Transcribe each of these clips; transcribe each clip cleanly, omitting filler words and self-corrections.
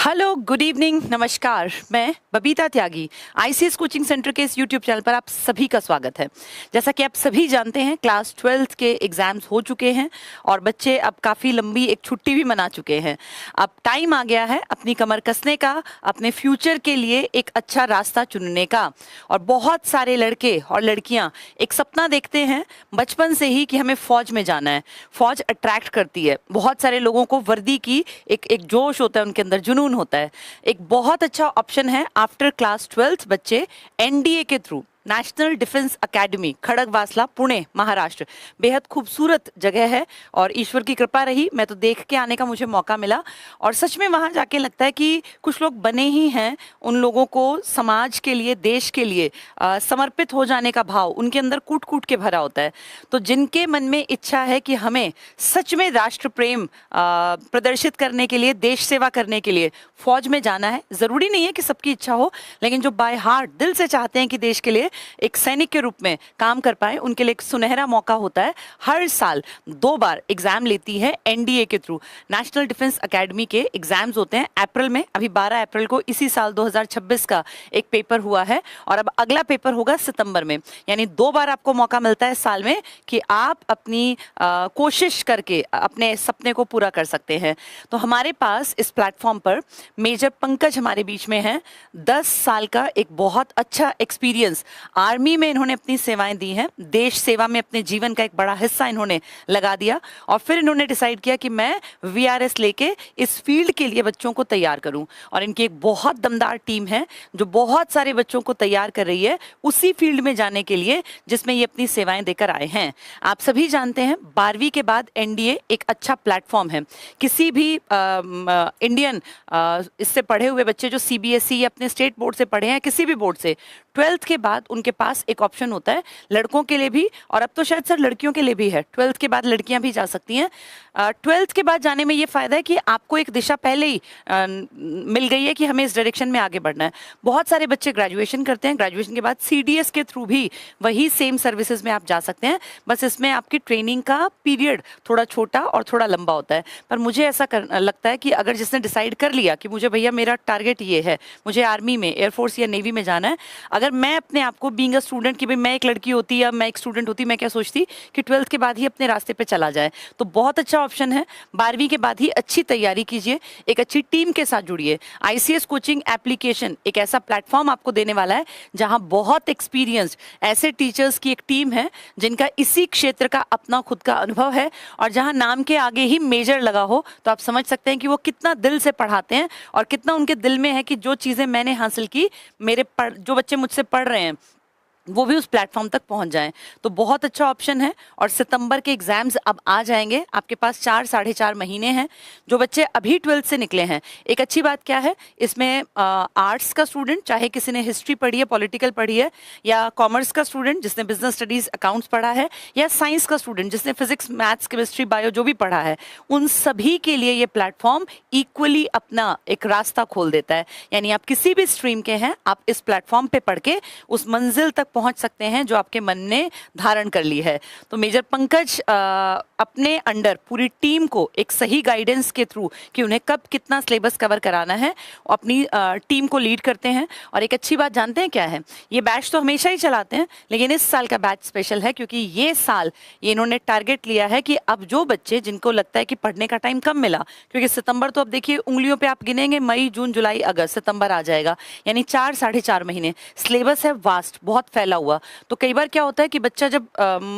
Hello, good evening, नमस्कार। मैं बबीता त्यागी, ICS coaching centre के इस यूट्यूब चैनल पर आप सभी का स्वागत है। जैसा कि आप सभी जानते हैं, क्लास 12th के एग्जाम्स हो चुके हैं और बच्चे अब काफ़ी लंबी एक छुट्टी भी मना चुके हैं। अब टाइम आ गया है अपनी कमर कसने का, अपने फ्यूचर के लिए एक अच्छा रास्ता चुनने का। और बहुत सारे लड़के और लड़कियां एक सपना देखते हैं बचपन से ही कि हमें फौज में जाना है। फौज अट्रैक्ट करती है, बहुत सारे लोगों को वर्दी की एक जोश होता है, उनके अंदर जुनून होता है। एक बहुत अच्छा ऑप्शन है आफ्टर क्लास 12th बच्चे एनडीए के through, national defence academy, Khadakwasla, Pune, Maharashtra. बेहद खूबसूरत जगह है और ईश्वर की कृपा रही, मैं तो देख के आने का मुझे मौका मिला। और सच में वहाँ जाके लगता है कि कुछ लोग बने ही हैं उन लोगों को समाज के लिए, देश के लिए समर्पित हो जाने का भाव उनके अंदर कूट कूट के भरा होता है। तो जिनके मन में इच्छा है कि हमें सच में राष्ट्र प्रेम प्रदर्शित करने के लिए, देश सेवा करने के लिए फौज में जाना है, ज़रूरी नहीं है कि सबकी इच्छा हो, लेकिन जो बाय हार्ट दिल से चाहते हैं कि देश के लिए एक सैनिक के रूप में काम कर पाए, उनके लिए एक सुनहरा मौका होता है। हर साल 2 बार एग्जाम लेती है एनडीए के थ्रू, नेशनल डिफेंस एकेडमी के एग्जाम्स होते हैं अप्रैल में। अभी 12 अप्रैल को इसी साल 2026 का एक पेपर हुआ है और अब अगला पेपर होगा सितंबर में। यानी 2 बार आपको मौका मिलता है साल में कि आप अपनी कोशिश करके अपने सपने को पूरा कर सकते हैं। तो हमारे पास इस प्लेटफॉर्म पर मेजर पंकज हमारे बीच में हैं। 10 साल का एक बहुत अच्छा एक्सपीरियंस, आर्मी में इन्होंने अपनी सेवाएं दी हैं, देश सेवा में अपने जीवन का एक बड़ा हिस्सा इन्होंने लगा दिया और फिर इन्होंने डिसाइड किया कि मैं वीआरएस लेके इस फील्ड के लिए बच्चों को तैयार करूं। और इनकी एक बहुत दमदार टीम है जो बहुत सारे बच्चों को तैयार कर रही है उसी फील्ड में जाने के लिए जिसमें ये अपनी सेवाएं देकर आए हैं। आप सभी जानते हैं 12वीं के बाद एनडीए एक अच्छा प्लेटफॉर्म है। किसी भी इंडियन इससे पढ़े हुए बच्चे जो सीबीएसई या अपने स्टेट बोर्ड से पढ़े हैं, किसी भी बोर्ड से, 12th के बाद उनके पास एक ऑप्शन होता है, लड़कों के लिए भी और अब तो शायद सर लड़कियों के लिए भी है। 12th के बाद लड़कियां भी जा सकती हैं। 12th के बाद जाने में ये फायदा है कि आपको एक दिशा पहले ही मिल गई है कि हमें इस डायरेक्शन में आगे बढ़ना है। बहुत सारे बच्चे ग्रेजुएशन करते हैं, ग्रेजुएशन के बाद सीडीएस के थ्रू भी वही सेम सर्विसेज में आप जा सकते हैं, बस इसमें आपकी ट्रेनिंग का पीरियड थोड़ा छोटा और थोड़ा लंबा होता है। पर मुझे ऐसा लगता है कि अगर जिसने डिसाइड कर लिया कि मुझे भैया मेरा टारगेट ये है, मुझे आर्मी में, एयरफोर्स या नेवी में जाना है, अगर मैं अपने आप को बीइंग अ स्टूडेंट कि भाई मैं एक लड़की होती या मैं एक स्टूडेंट होती, मैं क्या सोचती कि 12th के बाद ही अपने रास्ते पे चला जाए, तो बहुत अच्छा ऑप्शन है। 12वीं के बाद ही अच्छी तैयारी कीजिए, एक अच्छी टीम के साथ जुड़िए। आईसीएस कोचिंग एप्लीकेशन एक ऐसा प्लेटफॉर्म आपको देने वाला है जहां बहुत एक्सपीरियंस्ड ऐसे टीचर्स की एक टीम है जिनका इसी क्षेत्र का अपना खुद का अनुभव है और जहां नाम के आगे ही मेजर लगा हो तो आप समझ सकते हैं कि वो कितना दिल से पढ़ाते हैं और कितना उनके दिल में है कि जो चीज़ें मैंने हासिल की, जो बच्चे मुझसे पढ़ रहे हैं वो भी उस प्लेटफॉर्म तक पहुंच जाएं। तो बहुत अच्छा ऑप्शन है। और सितंबर के एग्जाम्स अब आ जाएंगे, आपके पास 4-4.5 महीने हैं। जो बच्चे अभी 12th से निकले हैं, एक अच्छी बात क्या है, इसमें आर्ट्स का स्टूडेंट, चाहे किसी ने हिस्ट्री पढ़ी है, पॉलिटिकल पढ़ी है, या कॉमर्स का स्टूडेंट जिसने बिजनेस स्टडीज अकाउंट्स पढ़ा है, या साइंस का स्टूडेंट जिसने फिजिक्स, मैथ्स, केमिस्ट्री, बायो जो भी पढ़ा है, उन सभी के लिए ये प्लेटफॉर्म इक्वली अपना एक रास्ता खोल देता है। यानी आप किसी भी स्ट्रीम के हैं, आप इस प्लेटफॉर्म पे पढ़ के उस मंजिल तक पहुंच सकते हैं जो आपके मन ने धारण कर ली है। तो मेजर पंकज अपने अंडर पूरी टीम को एक सही गाइडेंस के थ्रू कि उन्हें कब कितना सिलेबस कवर कराना है, अपनी टीम को लीड करते हैं। और एक अच्छी बात जानते हैं क्या है, ये बैच तो हमेशा ही चलाते हैं, लेकिन इस साल का बैच स्पेशल है क्योंकि ये साल ये इन्होंने टारगेट लिया है कि अब जो बच्चे जिनको लगता है कि पढ़ने का टाइम कम मिला, क्योंकि सितंबर तो अब देखिए उंगलियों पे आप गिनेंगे, मई, जून, जुलाई, अगस्त, सितंबर आ जाएगा, यानी 4-4.5 महीने। सिलेबस है वास्ट, बहुत फैला हुआ। तो कई बार क्या होता है कि बच्चा जब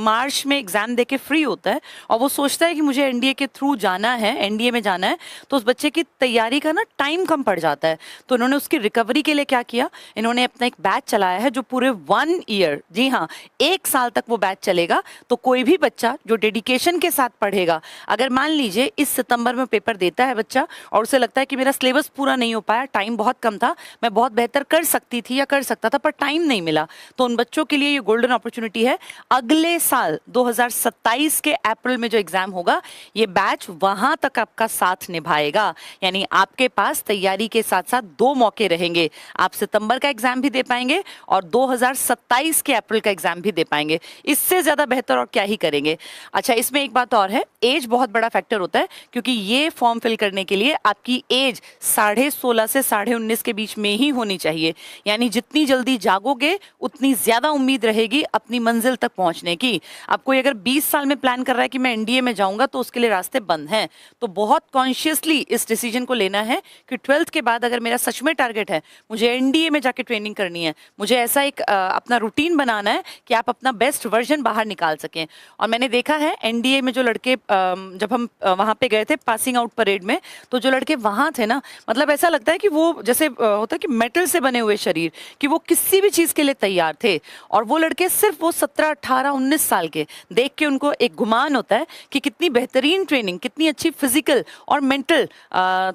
मार्च में एग्जाम देके फ्री होता है और वो सोचता है कि मुझे एनडीए के थ्रू जाना है, एनडीए में जाना है, तो उस बच्चे की तैयारी का ना टाइम कम पड़ जाता है। तो इन्होंने उसकी रिकवरी के लिए क्या किया, इन्होंने अपना एक बैच चलाया है जो पूरे 1 ईयर, जी हाँ 1 साल तक वो बैच चलेगा। तो कोई भी बच्चा जो डेडिकेशन के साथ पढ़ेगा, अगर मान लीजिए इस सितंबर में पेपर देता है बच्चा और उसे लगता है कि मेरा सिलेबस पूरा नहीं हो पाया, टाइम बहुत कम था, मैं बहुत बेहतर कर सकती थी या कर सकता था पर टाइम नहीं मिला, तो उन उन बच्चों के लिए ये गोल्डन अपॉर्चुनिटी है। अगले साल 2027 के अप्रैल में जो एग्जाम होगा, ये बैच वहां तक आपका साथ निभाएगा। यानी आपके पास तैयारी के साथ साथ दो मौके रहेंगे। आप सितंबर का एग्जाम भी दे पाएंगे और 2027 के अप्रैल का एग्जाम भी दे पाएंगे। इससे ज्यादा बेहतर और क्या ही करेंगे। अच्छा, इसमें एक बात और है, एज बहुत बड़ा फैक्टर होता है, क्योंकि ये फॉर्म फिल करने के लिए आपकी एज 16.5 से 19.5 के बीच में ही होनी चाहिए। यानी जितनी जल्दी जागोगे उतनी ज्यादा उम्मीद रहेगी अपनी मंजिल तक पहुंचने की। अब कोई अगर 20 साल में प्लान कर रहा है कि मैं एनडीए में जाऊंगा, तो उसके लिए रास्ते बंद हैं। तो बहुत कॉन्शियसली इस डिसीजन को लेना है कि 12th के बाद अगर मेरा सच में टारगेट है, मुझे एनडीए में जाके ट्रेनिंग करनी है, मुझे ऐसा एक अपना रूटीन बनाना है कि आप अपना बेस्ट वर्जन बाहर निकाल सकें। और मैंने देखा है एनडीए में जो लड़के, जब हम वहां पे गए थे पासिंग आउट परेड में, तो जो लड़के वहां थे ना, मतलब ऐसा लगता है कि वो जैसे होता है कि मेटल से बने हुए शरीर, कि वो किसी भी चीज के लिए तैयार थे। और वो लड़के सिर्फ वो 17, 18, 19 साल के, देख के उनको एक गुमान होता है कि कितनी बेहतरीन ट्रेनिंग, कितनी अच्छी फिजिकल और मेंटल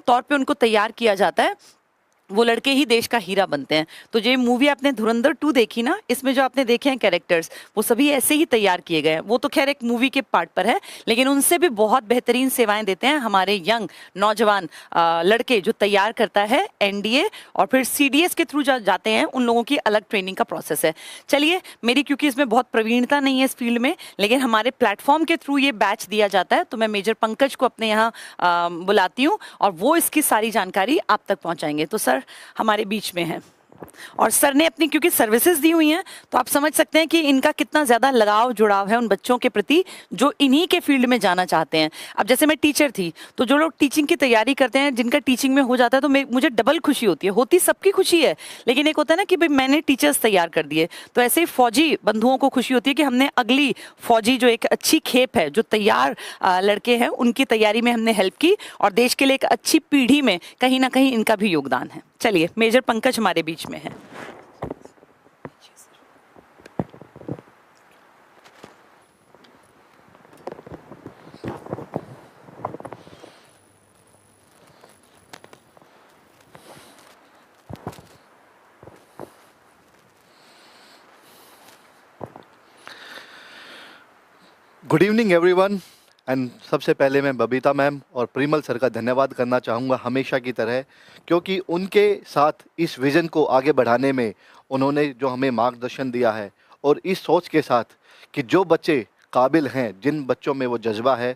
तौर पे उनको तैयार किया जाता है। वो लड़के ही देश का हीरा बनते हैं। तो जो मूवी आपने धुरंधर 2 देखी ना, इसमें जो आपने देखे हैं कैरेक्टर्स, वो सभी ऐसे ही तैयार किए गए हैं। वो तो खैर एक मूवी के पार्ट पर है, लेकिन उनसे भी बहुत बेहतरीन सेवाएं देते हैं हमारे यंग नौजवान लड़के, जो तैयार करता है एनडीए और फिर सीडीएस के थ्रू जाते हैं। उन लोगों की अलग ट्रेनिंग का प्रोसेस है। चलिए, मेरी क्योंकि इसमें बहुत प्रवीणता नहीं है इस फील्ड में, लेकिन हमारे प्लेटफॉर्म के थ्रू ये बैच दिया जाता है, तो मैं मेजर पंकज को अपने यहाँ बुलाती हूँ और वो इसकी सारी जानकारी आप तक पहुंचाएंगे। तो सर हमारे बीच में है, और सर ने अपनी क्योंकि सर्विसेज दी हुई हैं, तो आप समझ सकते हैं कि इनका कितना ज्यादा लगाव जुड़ाव है उन बच्चों के प्रति जो इन्हीं के फील्ड में जाना चाहते हैं। अब जैसे मैं टीचर थी, तो जो लोग टीचिंग की तैयारी करते हैं, जिनका टीचिंग में हो जाता है, तो मुझे डबल खुशी होती है। होती सबकी खुशी है, लेकिन एक होता है ना कि भाई मैंने टीचर्स तैयार कर दिए। तो ऐसे ही फौजी बंधुओं को खुशी होती है कि हमने अगली फौजी जो एक अच्छी खेप है, जो तैयार लड़के हैं, उनकी तैयारी में हमने हेल्प की, और देश के लिए एक अच्छी पीढ़ी में कहीं ना कहीं इनका भी योगदान है। चलिए, मेजर पंकज हमारे बीच में है। Good evening everyone. एंड सबसे पहले मैं बबीता मैम और परिमल सर का धन्यवाद करना चाहूँगा, हमेशा की तरह, क्योंकि उनके साथ इस विज़न को आगे बढ़ाने में उन्होंने जो हमें मार्गदर्शन दिया है, और इस सोच के साथ कि जो बच्चे काबिल हैं, जिन बच्चों में वो जज्बा है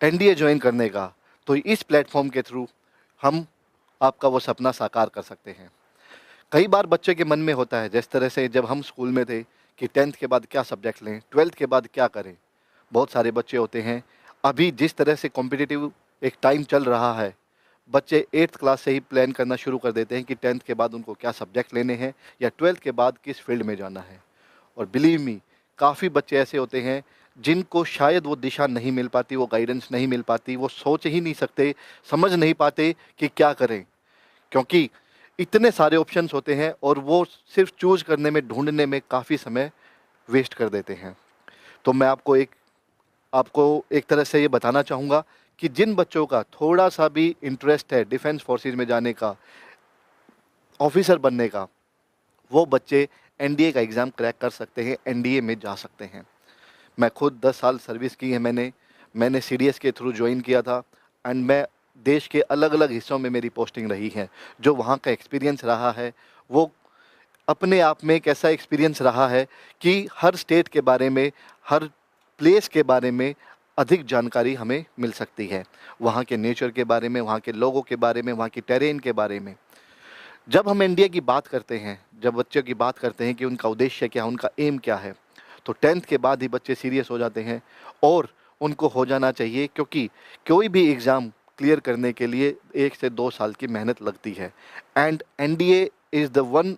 एनडीए ज्वाइन करने का, तो इस प्लेटफॉर्म के थ्रू हम आपका वो सपना साकार कर सकते हैं। कई बार बच्चे के मन में होता है, जिस तरह से जब हम स्कूल में थे कि 10th के बाद क्या सब्जेक्ट लें, 12th के बाद क्या करें। बहुत सारे बच्चे होते हैं, अभी जिस तरह से कॉम्पिटिटिव एक टाइम चल रहा है, बच्चे 8th क्लास से ही प्लान करना शुरू कर देते हैं कि 10th के बाद उनको क्या सब्जेक्ट लेने हैं या 12th के बाद किस फील्ड में जाना है। और बिलीव मी, काफ़ी बच्चे ऐसे होते हैं जिनको शायद वो दिशा नहीं मिल पाती, वो गाइडेंस नहीं मिल पाती, वो सोच ही नहीं सकते, समझ नहीं पाते कि क्या करें, क्योंकि इतने सारे ऑप्शंस होते हैं और वो सिर्फ चूज करने में, ढूंढने में काफ़ी समय वेस्ट कर देते हैं। तो मैं आपको एक तरह से ये बताना चाहूँगा कि जिन बच्चों का थोड़ा सा भी इंटरेस्ट है डिफेंस फोर्सेस में जाने का, ऑफिसर बनने का, वो बच्चे एनडीए का एग्ज़ाम क्रैक कर सकते हैं, एनडीए में जा सकते हैं। मैं खुद 10 साल सर्विस की है, मैंने सीडीएस के थ्रू ज्वाइन किया था, एंड मैं देश के अलग अलग हिस्सों में मेरी पोस्टिंग रही है। जो वहाँ का एक्सपीरियंस रहा है, वो अपने आप में एक ऐसा एक्सपीरियंस रहा है कि हर स्टेट के बारे में, हर प्लेस के बारे में अधिक जानकारी हमें मिल सकती है, वहाँ के नेचर के बारे में, वहाँ के लोगों के बारे में, वहाँ की टेरेन के बारे में। जब हम एनडीए की बात करते हैं, जब बच्चों की बात करते हैं कि उनका उद्देश्य क्या, उनका एम क्या है, तो 10th के बाद ही बच्चे सीरियस हो जाते हैं, और उनको हो जाना चाहिए, क्योंकि कोई भी एग्ज़ाम क्लियर करने के लिए 1 से 2 साल की मेहनत लगती है। And NDA is the one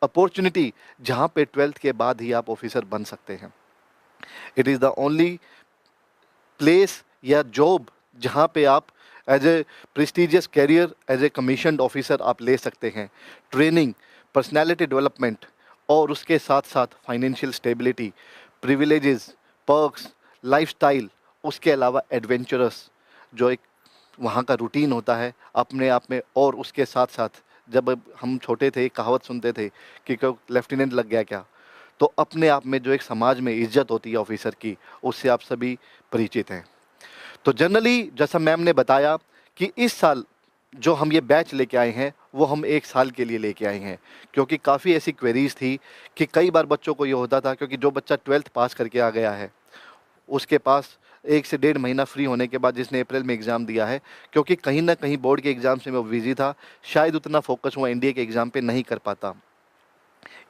opportunity जहाँ पे 12th के बाद ही आप ऑफिसर बन सकते हैं। It is the only place या जॉब जहाँ पे आप as a prestigious career, as a commissioned officer आप ले सकते हैं। ट्रेनिंग, पर्सनैलिटी डेवलपमेंट, और उसके साथ साथ financial stability, privileges, perks, lifestyle, उसके अलावा एडवेंचरस जो एक वहाँ का रूटीन होता है अपने आप में। और उसके साथ साथ जब हम छोटे थे, कहावत सुनते थे कि लेफ्टिनेंट लग गया क्या, तो अपने आप में जो एक समाज में इज्जत होती है ऑफिसर की, उससे आप सभी परिचित हैं। तो जनरली जैसा मैम ने बताया कि इस साल जो हम ये बैच लेके आए हैं वो हम 1 साल के लिए लेके आए हैं, क्योंकि काफ़ी ऐसी क्वेरीज थी कि कई बार बच्चों को ये होता था, क्योंकि जो बच्चा 12th पास करके आ गया है उसके पास 1 से 1.5 महीना फ्री होने के बाद, जिसने अप्रैल में एग्ज़ाम दिया है, क्योंकि कहीं ना कहीं बोर्ड के एग्ज़ाम से वो बिजी था, शायद उतना फोकस वो एनडीए के एग्ज़ाम पे नहीं कर पाता,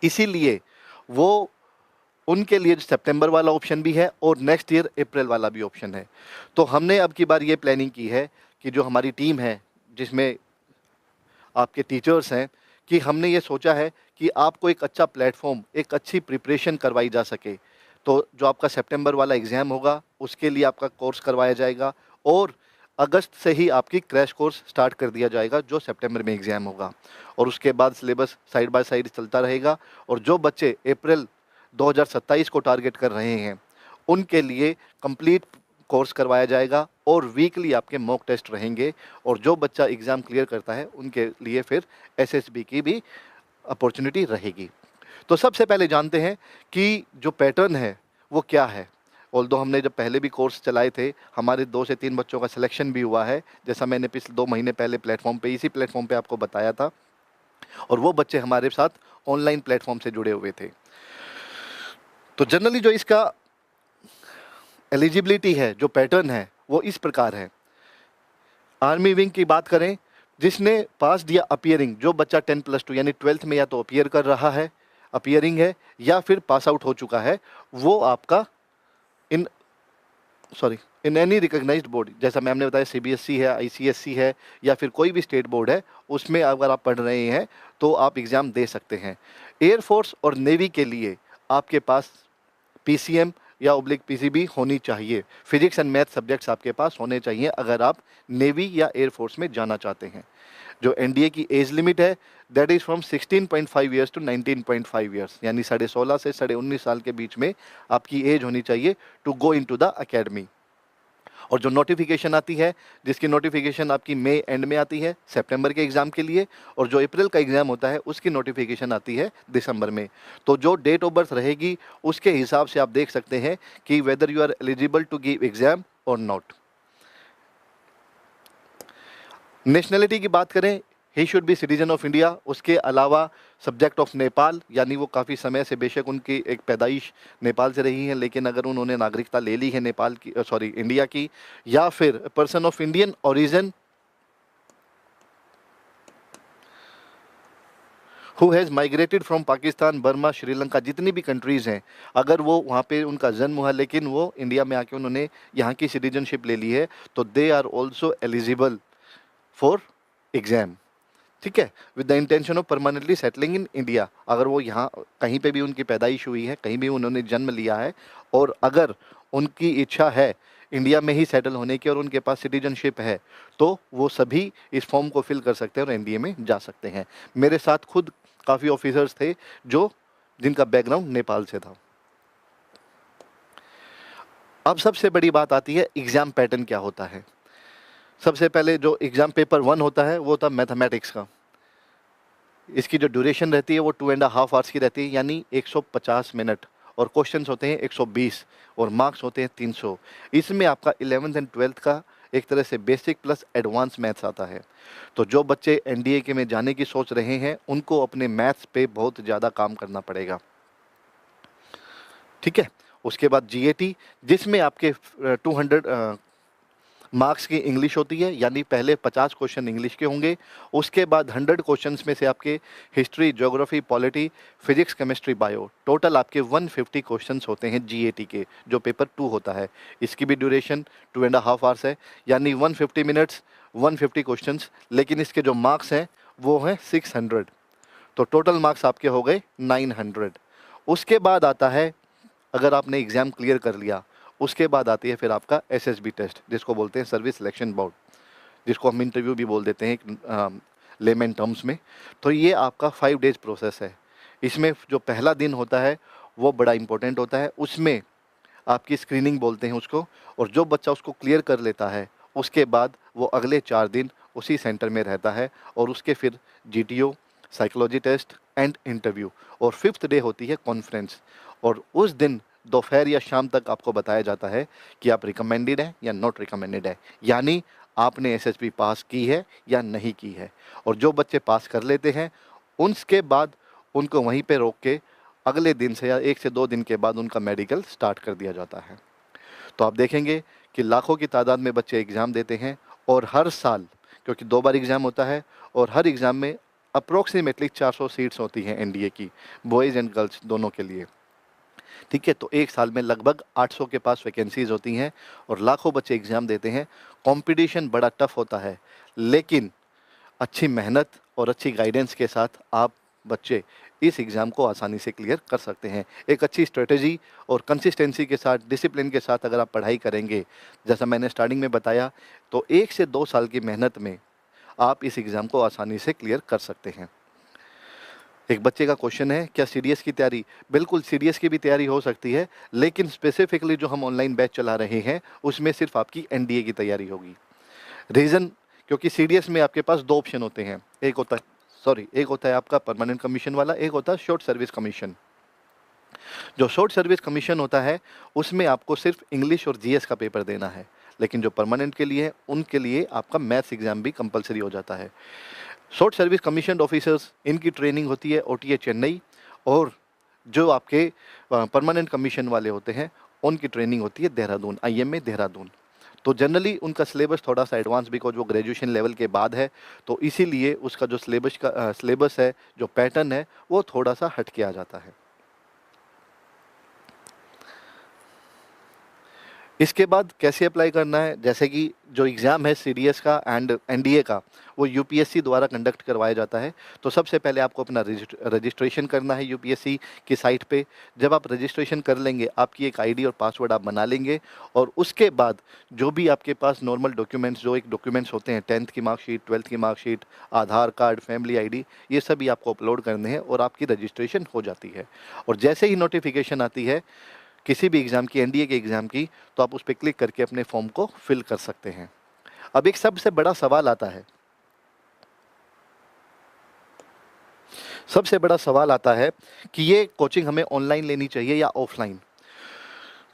इसीलिए वो उनके लिए सितंबर वाला ऑप्शन भी है और नेक्स्ट ईयर अप्रैल वाला भी ऑप्शन है। तो हमने अब की बार ये प्लानिंग की है कि जो हमारी टीम है, जिसमें आपके टीचर्स हैं, कि हमने ये सोचा है कि आपको एक अच्छा प्लेटफॉर्म, एक अच्छी प्रिपरेशन करवाई जा सके। तो जो आपका सितंबर वाला एग्ज़ाम होगा उसके लिए आपका कोर्स करवाया जाएगा, और अगस्त से ही आपकी क्रैश कोर्स स्टार्ट कर दिया जाएगा जो सितंबर में एग्ज़ाम होगा, और उसके बाद सिलेबस साइड बाय साइड चलता रहेगा। और जो बच्चे अप्रैल 2027 को टारगेट कर रहे हैं उनके लिए कंप्लीट कोर्स करवाया जाएगा, और वीकली आपके मॉक टेस्ट रहेंगे, और जो बच्चा एग्ज़ाम क्लियर करता है उनके लिए फिर एसएसबी की भी अपॉर्चुनिटी रहेगी। तो सबसे पहले जानते हैं कि जो पैटर्न है वो क्या है। ऑल्दो हमने जब पहले भी कोर्स चलाए थे, हमारे 2 से 3 बच्चों का सिलेक्शन भी हुआ है, जैसा मैंने पिछले 2 महीने पहले प्लेटफॉर्म पे, इसी प्लेटफॉर्म पे आपको बताया था, और वो बच्चे हमारे साथ ऑनलाइन प्लेटफॉर्म से जुड़े हुए थे। तो जनरली जो इसका एलिजिबिलिटी है, जो पैटर्न है, वो इस प्रकार है। आर्मी विंग की बात करें, जिसने पास दिया अपियरिंग, जो बच्चा 10+2 यानी 12th में या तो अपियर कर रहा है, अपियरिंग है, या फिर पास आउट हो चुका है, वो आपका इन इन एनी रिकॉग्नाइज्ड बोर्ड, जैसा मैम ने बताया सीबीएसई है, आईसीएसई है, या फिर कोई भी स्टेट बोर्ड है, उसमें अगर आप पढ़ रहे हैं तो आप एग्ज़ाम दे सकते हैं। एयरफोर्स और नेवी के लिए आपके पास पीसीएम या ओब्लिक पीसीबी होनी चाहिए, फिजिक्स एंड मैथ सब्जेक्ट्स आपके पास होने चाहिए अगर आप नेवी या एयरफोर्स में जाना चाहते हैं। जो एनडीए की एज लिमिट है that is from 16.5 years to 19.5 years, यानी 16.5 से 19.5 साल के बीच में आपकी एज होनी चाहिए to go into the academy. और जो नोटिफिकेशन आती है, जिसकी नोटिफिकेशन आपकी मई एंड में आती है सितंबर के एग्ज़ाम के लिए, और जो अप्रैल का एग्ज़ाम होता है उसकी नोटिफिकेशन आती है दिसंबर में। तो जो डेट ऑफ बर्थ रहेगी उसके हिसाब से आप देख सकते हैं कि whether you are eligible to give exam और नॉट। नेशनलिटी की बात करें, he should be citizen of India. उसके अलावा सब्जेक्ट ऑफ नेपाल, यानी वो काफ़ी समय से, बेशक उनकी एक पैदाइश नेपाल से रही है, लेकिन अगर उन्होंने नागरिकता ले ली है नेपाल की, इंडिया की, या फिर person of Indian origin who has migrated from Pakistan, Burma, Sri Lanka, जितनी भी कंट्रीज़ हैं, अगर वो वहाँ पे उनका जन्म हुआ लेकिन वो इंडिया में आके उन्होंने यहाँ की सिटीजनशिप ले ली है, तो they are also eligible for exam. ठीक है, with the intention of permanently settling in India. अगर वो यहाँ कहीं पे भी उनकी पैदाइश हुई है, कहीं भी उन्होंने जन्म लिया है, और अगर उनकी इच्छा है इंडिया में ही सेटल होने की और उनके पास सिटीजनशिप है, तो वो सभी इस फॉर्म को फिल कर सकते हैं और एनडीए में जा सकते हैं। मेरे साथ खुद काफ़ी ऑफिसर्स थे जिनका बैकग्राउंड नेपाल से था। अब सबसे बड़ी बात आती है एग्ज़ाम पैटर्न क्या होता है। सबसे पहले जो एग्ज़ाम पेपर 1 होता है वो होता है मैथमेटिक्स का। इसकी जो ड्यूरेशन रहती है वो 2.5 आवर्स की रहती है, यानी 150 मिनट, और क्वेश्चंस होते हैं 120, और मार्क्स होते हैं 300। इसमें आपका 11th एंड 12th का एक तरह से बेसिक प्लस एडवांस मैथ्स आता है। तो जो बच्चे एनडीए के में जाने की सोच रहे हैं उनको अपने मैथ्स पे बहुत ज़्यादा काम करना पड़ेगा। ठीक है, उसके बाद जीएटी, जिसमें आपके 200 मार्क्स की इंग्लिश होती है, यानी पहले 50 क्वेश्चन इंग्लिश के होंगे, उसके बाद 100 क्वेश्चंस में से आपके history, geography, polity, physics, chemistry, bio, total आपके 150 क्वेश्चंस होते हैं जीएटी के, जो पेपर 2 होता है। इसकी भी ड्यूरेशन 2.5 आवर्स है, यानी 150 मिनट्स, 150 क्वेश्चंस, लेकिन इसके जो मार्क्स हैं वो हैं 600, तो टोटल मार्क्स आपके हो गए 900। उसके बाद आता है, अगर आपने एग्ज़ाम क्लियर कर लिया, उसके बाद आती है फिर आपका एसएसबी टेस्ट, जिसको बोलते हैं सर्विस सिलेक्शन बोर्ड, जिसको हम इंटरव्यू भी बोल देते हैं लेमन टर्म्स में। तो ये आपका 5 डेज प्रोसेस है। इसमें जो पहला दिन होता है वो बड़ा इंपॉर्टेंट होता है, उसमें आपकी स्क्रीनिंग बोलते हैं उसको, और जो बच्चा उसको क्लियर कर लेता है उसके बाद वो अगले 4 दिन उसी सेंटर में रहता है, और उसके फिर GTO, psychology test, and interview, और 5th डे होती है कॉन्फ्रेंस। और उस दिन दोपहर या शाम तक आपको बताया जाता है कि आप रिकमेंडेड हैं या नॉट रिकमेंडेड है, यानी आपने एसएसबी पास की है या नहीं की है। और जो बच्चे पास कर लेते हैं उसके बाद उनको वहीं पे रोक के अगले दिन से या 1 से 2 दिन के बाद उनका मेडिकल स्टार्ट कर दिया जाता है। तो आप देखेंगे कि लाखों की तादाद में बच्चे एग्ज़ाम देते हैं, और हर साल, क्योंकि 2 बार एग्ज़ाम होता है, और हर एग्ज़ाम में अप्रोक्सीमेटली 400 सीट्स होती हैं एनडीए की, बॉयज़ एंड गर्ल्स दोनों के लिए। ठीक है, तो एक साल में लगभग 800 के पास वैकेंसीज होती हैं और लाखों बच्चे एग्ज़ाम देते हैं। कंपटीशन बड़ा टफ होता है, लेकिन अच्छी मेहनत और अच्छी गाइडेंस के साथ आप बच्चे इस एग्ज़ाम को आसानी से क्लियर कर सकते हैं। एक अच्छी स्ट्रेटजी और कंसिस्टेंसी के साथ, डिसिप्लिन के साथ अगर आप पढ़ाई करेंगे, जैसा मैंने स्टार्टिंग में बताया, तो 1 से 2 साल की मेहनत में आप इस एग्ज़ाम को आसानी से क्लियर कर सकते हैं। एक बच्चे का क्वेश्चन है, क्या सीडीएस की तैयारी? बिल्कुल, सीडीएस की भी तैयारी हो सकती है, लेकिन स्पेसिफिकली जो हम ऑनलाइन बैच चला रहे हैं उसमें सिर्फ आपकी एनडीए की तैयारी होगी। रीज़न, क्योंकि सीडीएस में आपके पास 2 ऑप्शन होते हैं। एक होता है आपका परमानेंट कमीशन वाला, एक होता है शॉर्ट सर्विस कमीशन। जो शॉर्ट सर्विस कमीशन होता है उसमें आपको सिर्फ इंग्लिश और जीएस का पेपर देना है, लेकिन जो परमानेंट के लिए है उनके लिए आपका मैथ्स एग्जाम भी कंपलसरी हो जाता है। शॉर्ट सर्विस कमीशन ऑफिसर्स, इनकी ट्रेनिंग होती है ओटीए चेन्नई, और जो आपके परमानेंट कमीशन वाले होते हैं उनकी ट्रेनिंग होती है देहरादून, आईएमए देहरादून। तो जनरली उनका सिलेबस थोड़ा सा एडवांस, बिकॉज वो ग्रेजुएशन लेवल के बाद है, तो इसीलिए उसका जो सिलेबस है, जो पैटर्न है, वो थोड़ा सा हट के आ जाता है। इसके बाद कैसे अप्लाई करना है, जैसे कि जो एग्ज़ाम है सीडीएस का एंड एनडीए का, वो यूपीएससी द्वारा कंडक्ट करवाया जाता है। तो सबसे पहले आपको अपना रजिस्ट्रेशन करना है यूपीएससी की साइट पे। जब आप रजिस्ट्रेशन कर लेंगे, आपकी एक आईडी और पासवर्ड आप बना लेंगे, और उसके बाद जो भी आपके पास नॉर्मल डॉक्यूमेंट्स, जो एक डॉक्यूमेंट्स होते हैं, 10th की मार्कशीट, 12th की मार्कशीट, आधार कार्ड, फैमिली आईडी, ये सभी आपको अपलोड करने हैं और आपकी रजिस्ट्रेशन हो जाती है। और जैसे ही नोटिफिकेशन आती है किसी भी एग्ज़ाम की, एनडीए के एग्ज़ाम की, तो आप उस पर क्लिक करके अपने फॉर्म को फिल कर सकते हैं। अब एक सबसे बड़ा सवाल आता है, कि ये कोचिंग हमें ऑनलाइन लेनी चाहिए या ऑफलाइन?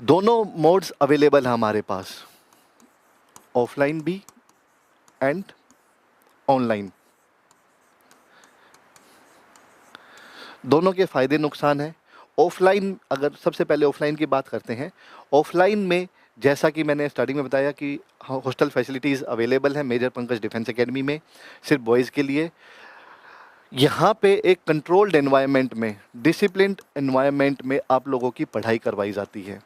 दोनों मोड्स अवेलेबल हैं हमारे पास, ऑफलाइन भी एंड ऑनलाइन। दोनों के फ़ायदे नुकसान हैं। ऑफलाइन, अगर सबसे पहले ऑफलाइन की बात करते हैं, ऑफलाइन में जैसा कि मैंने स्टार्टिंग में बताया कि हॉस्टल फैसिलिटीज़ अवेलेबल हैं मेजर पंकज डिफेंस एकेडमी में, सिर्फ बॉयज़ के लिए। यहाँ पे एक कंट्रोल्ड एनवायरनमेंट में, डिसिप्लिन्ड एनवायरनमेंट में आप लोगों की पढ़ाई करवाई जाती है।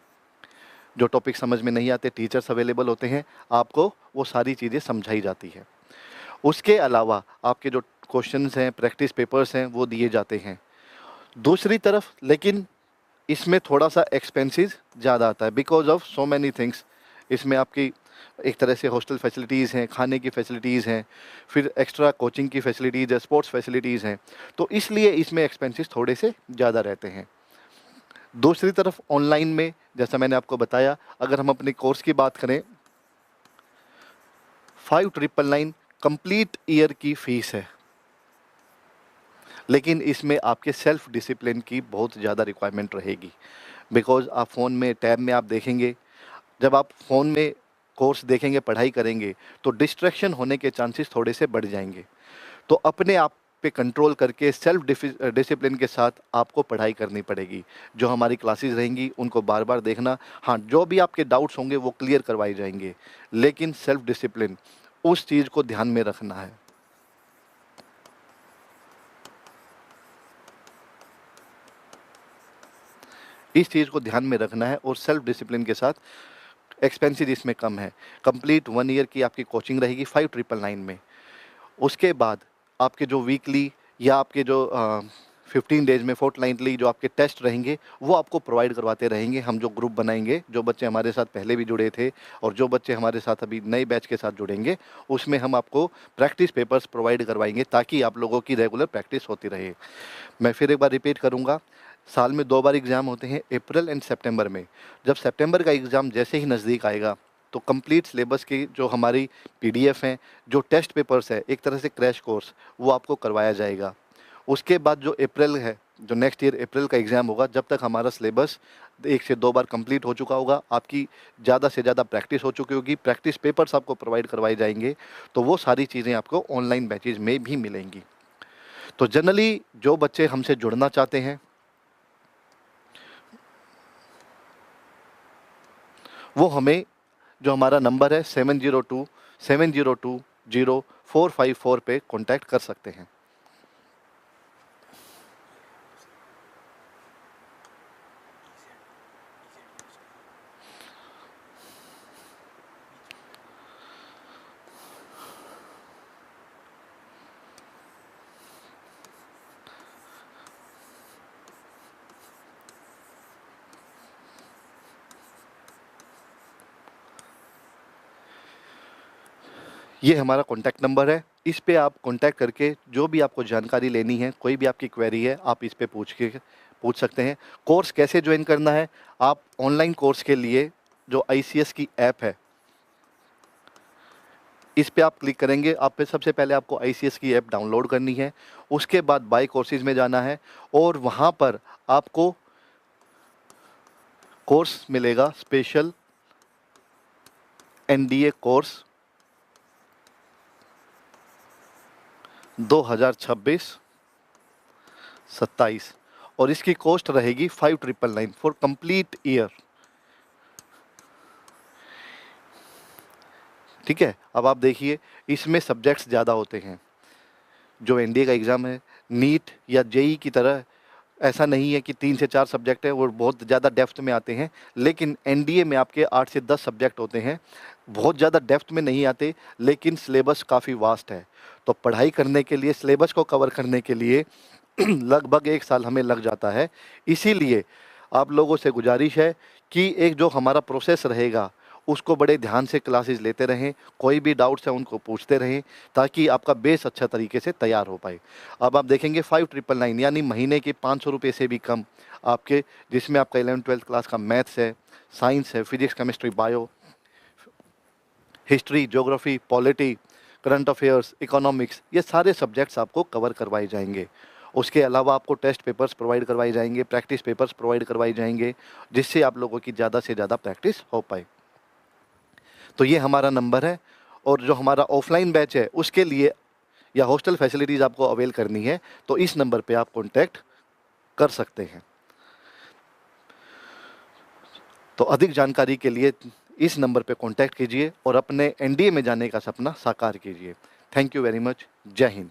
जो टॉपिक समझ में नहीं आते, टीचर्स अवेलेबल होते हैं, आपको वो सारी चीज़ें समझाई जाती है। उसके अलावा आपके जो क्वेश्चंस हैं, प्रैक्टिस पेपर्स हैं, वो दिए जाते हैं। दूसरी तरफ लेकिन इसमें थोड़ा सा एक्सपेंसेस ज़्यादा आता है, because of so many things. इसमें आपकी एक तरह से हॉस्टल फैसिलिटीज़ हैं, खाने की फैसिलिटीज़ हैं, फिर एक्स्ट्रा कोचिंग की फैसिलिटीज़ है, स्पोर्ट्स फैसिलिटीज़ हैं, तो इसलिए इसमें एक्सपेंसेस थोड़े से ज़्यादा रहते हैं। दूसरी तरफ ऑनलाइन में, जैसा मैंने आपको बताया, अगर हम अपने कोर्स की बात करें, 5999 कंप्लीट ईयर की फ़ीस है, लेकिन इसमें आपके सेल्फ डिसिप्लिन की बहुत ज़्यादा रिक्वायरमेंट रहेगी। बिकॉज़ आप फ़ोन में, टैब में आप देखेंगे, जब आप फ़ोन में कोर्स देखेंगे, पढ़ाई करेंगे, तो डिस्ट्रैक्शन होने के चांसेस थोड़े से बढ़ जाएंगे। तो अपने आप पे कंट्रोल करके सेल्फ डिसिप्लिन के साथ आपको पढ़ाई करनी पड़ेगी। जो हमारी क्लासेस रहेंगी उनको बार बार देखना, हाँ, जो भी आपके डाउट्स होंगे वो क्लियर करवाए जाएंगे, लेकिन सेल्फ डिसिप्लिन, उस चीज़ को ध्यान में रखना है। इस चीज़ को ध्यान में रखना है और सेल्फ डिसिप्लिन के साथ एक्सपेंसेस इसमें कम है। कंप्लीट 1 ईयर की आपकी कोचिंग रहेगी 5999 में। उसके बाद आपके जो वीकली या आपके जो 15 डेज में फोर्टनाइटली जो आपके टेस्ट रहेंगे, वो आपको प्रोवाइड करवाते रहेंगे। हम जो ग्रुप बनाएंगे, जो बच्चे हमारे साथ पहले भी जुड़े थे और जो बच्चे हमारे साथ अभी नए बैच के साथ जुड़ेंगे, उसमें हम आपको प्रैक्टिस पेपर्स प्रोवाइड करवाएंगे ताकि आप लोगों की रेगुलर प्रैक्टिस होती रहे। मैं फिर एक बार रिपीट करूँगा, साल में 2 बार एग्ज़ाम होते हैं, अप्रैल एंड सितंबर में। जब सितंबर का एग्ज़ाम जैसे ही नज़दीक आएगा, तो कंप्लीट सिलेबस की जो हमारी पीडीएफ हैं, जो टेस्ट पेपर्स है, एक तरह से क्रैश कोर्स, वो आपको करवाया जाएगा। उसके बाद जो अप्रैल है, जो नेक्स्ट ईयर अप्रैल का एग्ज़ाम होगा, जब तक हमारा सिलेबस 1 से 2 बार कंप्लीट हो चुका होगा, आपकी ज़्यादा से ज़्यादा प्रैक्टिस हो चुकी होगी, प्रैक्टिस पेपर्स आपको प्रोवाइड करवाए जाएंगे, तो वो सारी चीज़ें आपको ऑनलाइन बैचेज में भी मिलेंगी। तो जनरली जो बच्चे हमसे जुड़ना चाहते हैं वो हमें, जो हमारा नंबर है 7027020454 पे कॉन्टैक्ट कर सकते हैं। ये हमारा कॉन्टैक्ट नंबर है, इस पे आप कॉन्टैक्ट करके जो भी आपको जानकारी लेनी है, कोई भी आपकी क्वेरी है, आप इस पे पूछ सकते हैं। कोर्स कैसे ज्वाइन करना है, आप ऑनलाइन कोर्स के लिए जो ICS की ऐप है, इस पे आप क्लिक करेंगे। आप पे सबसे पहले आपको ICS की ऐप डाउनलोड करनी है, उसके बाद बाय कोर्सेज में जाना है और वहाँ पर आपको कोर्स मिलेगा, स्पेशल NDA कोर्स 2026-27 और इसकी कॉस्ट रहेगी 5999 फॉर कंप्लीट ईयर। ठीक है, अब आप देखिए इसमें सब्जेक्ट्स ज़्यादा होते हैं। जो NDA का एग्ज़ाम है, नीट या JEE की तरह ऐसा नहीं है कि 3 से 4 सब्जेक्ट है, वो बहुत ज़्यादा डेप्थ में आते हैं, लेकिन NDA में आपके 8 से 10 सब्जेक्ट होते हैं, बहुत ज़्यादा डेप्थ में नहीं आते, लेकिन सिलेबस काफ़ी वास्ट है। तो पढ़ाई करने के लिए, सिलेबस को कवर करने के लिए लगभग 1 साल हमें लग जाता है। इसीलिए आप लोगों से गुजारिश है कि एक जो हमारा प्रोसेस रहेगा उसको बड़े ध्यान से क्लासेस लेते रहें, कोई भी डाउट्स हैं उनको पूछते रहें, ताकि आपका बेस अच्छा तरीके से तैयार हो पाए। अब आप देखेंगे 5999 यानी महीने के 500 रुपये से भी कम आपके, जिसमें आपका 11th-12th क्लास का मैथ्स है, साइंस है, physics, chemistry, bio, history, geography, polity, current affairs, economics, ये सारे सब्जेक्ट्स आपको कवर करवाए जाएंगे। उसके अलावा आपको टेस्ट पेपर्स प्रोवाइड करवाए जाएंगे, प्रैक्टिस पेपर्स प्रोवाइड करवाए जाएंगे, जिससे आप लोगों की ज़्यादा से ज़्यादा प्रैक्टिस हो पाए। तो ये हमारा नंबर है, और जो हमारा ऑफलाइन बैच है उसके लिए या हॉस्टल फैसिलिटीज़ आपको अवेल करनी है तो इस नंबर पे आप कॉन्टैक्ट कर सकते हैं। तो अधिक जानकारी के लिए इस नंबर पे कॉन्टैक्ट कीजिए और अपने NDA में जाने का सपना साकार कीजिए। Thank you very much. जय हिंद।